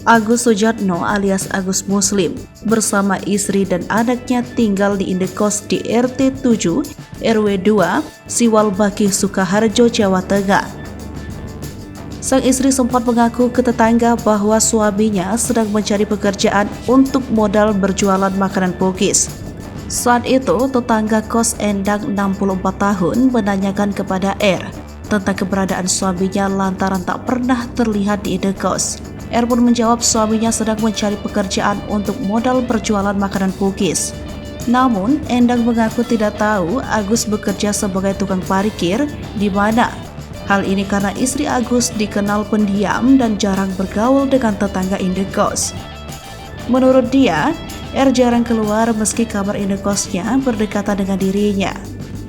Agus Sujatno alias Agus Muslim bersama istri dan anaknya tinggal di indekos di RT 7 RW 2 Siwalbaki, Sukoharjo, Jawa Tengah. Sang istri sempat mengaku ke tetangga bahwa suaminya sedang mencari pekerjaan untuk modal berjualan makanan pukis. Saat itu, tetangga kos Endang 64 tahun menanyakan kepada R tentang keberadaan suaminya lantaran tak pernah terlihat di indekos. R pun menjawab suaminya sedang mencari pekerjaan untuk modal berjualan makanan pukis. Namun, Endang mengaku tidak tahu Agus bekerja sebagai tukang parkir di mana. Hal ini karena istri Agus dikenal pendiam dan jarang bergaul dengan tetangga indekos. Menurut dia, R jarang keluar meski kamar indekosnya berdekatan dengan dirinya.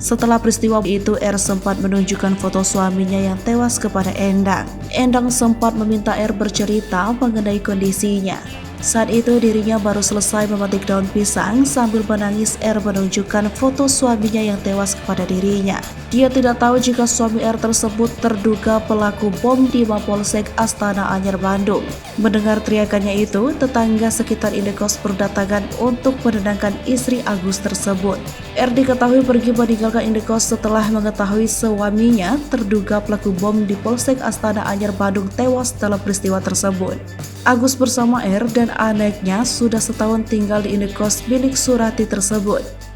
Setelah peristiwa itu, R sempat menunjukkan foto suaminya yang tewas kepada Endang. Endang sempat meminta R bercerita mengenai kondisinya. Saat itu dirinya baru selesai memetik daun pisang sambil menangis. R menunjukkan foto suaminya yang tewas kepada dirinya. Dia tidak tahu jika suami R tersebut terduga pelaku bom di Mapolsek Astana Anyar, Bandung. Mendengar teriakannya itu, tetangga sekitar indekos berdatangan untuk menenangkan istri Agus tersebut. R diketahui pergi meninggalkan indekos setelah mengetahui suaminya terduga pelaku bom di Polsek Astana Anyar, Bandung tewas dalam peristiwa tersebut. Agus bersama R dan anaknya sudah setahun tinggal di indekos milik Surati tersebut.